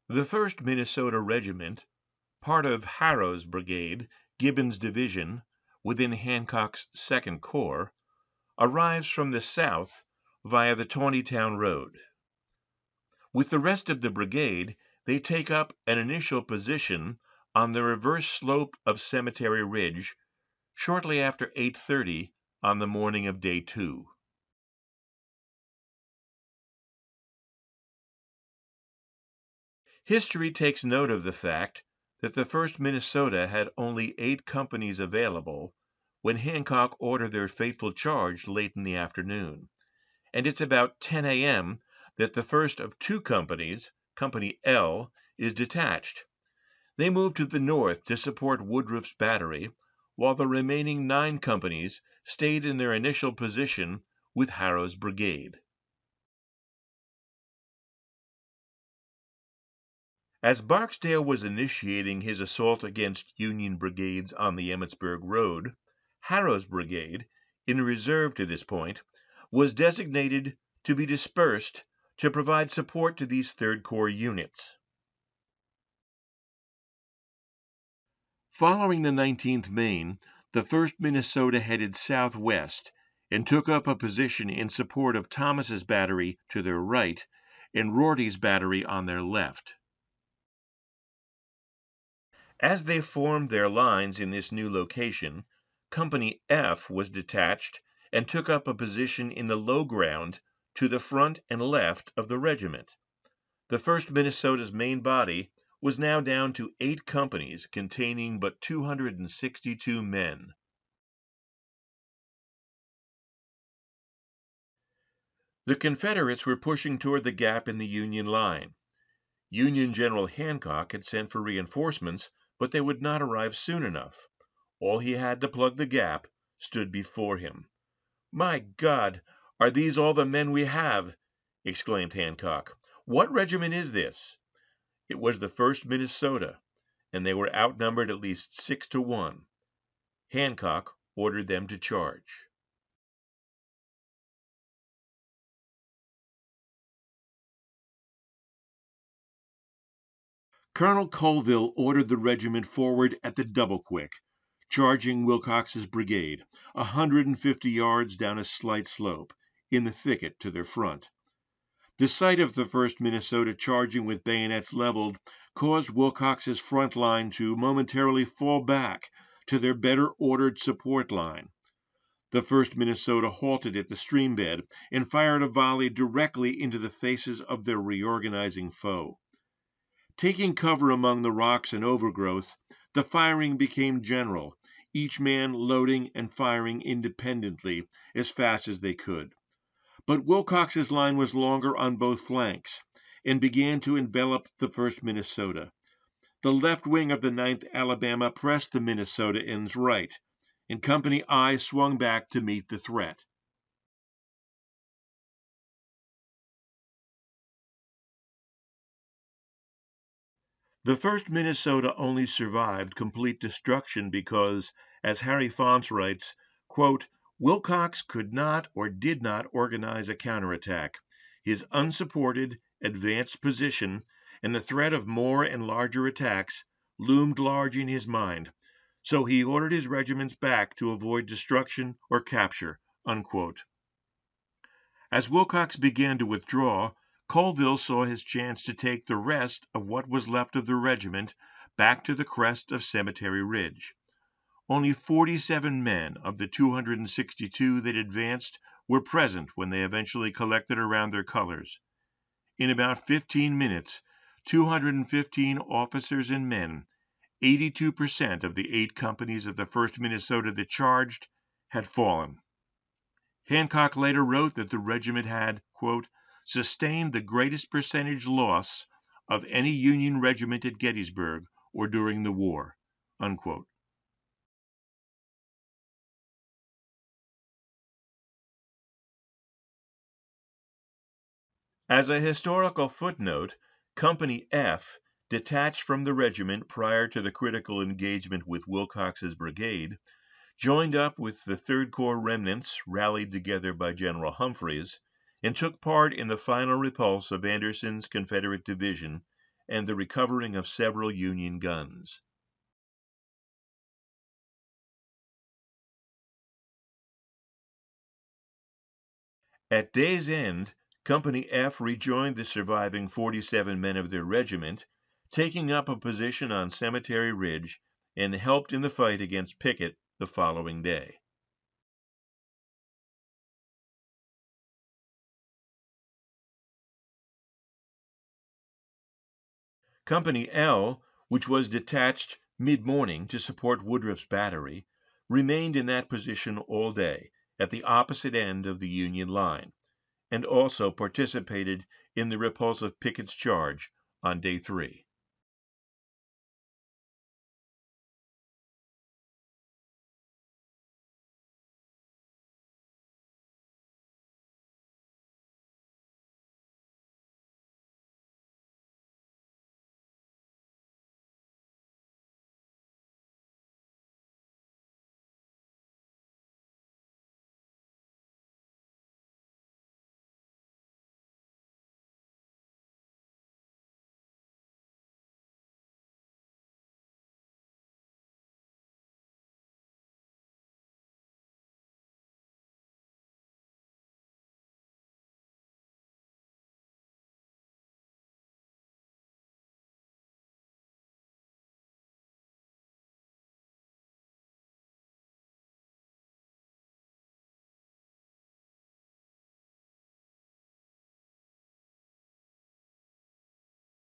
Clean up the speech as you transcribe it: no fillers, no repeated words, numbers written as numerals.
The 1st Minnesota Regiment, part of Harrow's brigade, Gibbon's division, within Hancock's 2nd Corps, arrives from the south via the Taneytown Road. With the rest of the brigade, they take up an initial position on the reverse slope of Cemetery Ridge shortly after 8:30 on the morning of day 2. History takes note of the fact that the 1st Minnesota had only 8 companies available when Hancock ordered their fateful charge late in the afternoon, and it's about 10 a.m. that the first of 2 companies, Company L, is detached. They move to the north to support Woodruff's battery, while the remaining 9 companies stayed in their initial position with Harrow's brigade. As Barksdale was initiating his assault against Union brigades on the Emmitsburg Road, Harrow's brigade, in reserve to this point, was designated to be dispersed to provide support to these 3rd Corps units. Following the 19th Maine, the 1st Minnesota headed southwest and took up a position in support of Thomas's battery to their right and Rorty's battery on their left. As they formed their lines in this new location, Company F was detached and took up a position in the low ground to the front and left of the regiment. The 1st Minnesota's main body was now down to 8 companies containing but 262 men. The Confederates were pushing toward the gap in the Union line. Union General Hancock had sent for reinforcements, but they would not arrive soon enough. All he had to plug the gap stood before him. "My God, are these all the men we have?" exclaimed Hancock. "What regiment is this?" It was the 1st Minnesota, and they were outnumbered at least 6 to 1. Hancock ordered them to charge. Colonel Colville ordered the regiment forward at the double quick, charging Wilcox's brigade, 150 yards down a slight slope, in the thicket to their front. The sight of the 1st Minnesota charging with bayonets leveled caused Wilcox's front line to momentarily fall back to their better ordered support line. The 1st Minnesota halted at the stream bed and fired a volley directly into the faces of their reorganizing foe. Taking cover among the rocks and overgrowth, the firing became general, each man loading and firing independently as fast as they could. But Wilcox's line was longer on both flanks and began to envelop the 1st Minnesota. The left wing of the 9th Alabama pressed the Minnesotan's right, and Company I swung back to meet the threat. The 1st Minnesota only survived complete destruction because, as Harry Fonts writes, quote, "Wilcox could not or did not organize a counterattack. His unsupported, advanced position and the threat of more and larger attacks loomed large in his mind, so he ordered his regiments back to avoid destruction or capture." Unquote. As Wilcox began to withdraw, Colville saw his chance to take the rest of what was left of the regiment back to the crest of Cemetery Ridge. Only 47 men of the 262 that advanced were present when they eventually collected around their colors. In about 15 minutes, 215 officers and men, 82% of the 8 companies of the 1st Minnesota that charged, had fallen. Hancock later wrote that the regiment had, quote, "sustained the greatest percentage loss of any Union regiment at Gettysburg or during the war." Unquote. As a historical footnote, Company F, detached from the regiment prior to the critical engagement with Wilcox's brigade, joined up with the 3rd Corps remnants rallied together by General Humphreys, and took part in the final repulse of Anderson's Confederate division and the recovering of several Union guns. At day's end, Company F rejoined the surviving 47 men of their regiment, taking up a position on Cemetery Ridge, and helped in the fight against Pickett the following day. Company L, which was detached mid-morning to support Woodruff's battery, remained in that position all day, at the opposite end of the Union line, and also participated in the repulse of Pickett's charge on day 3.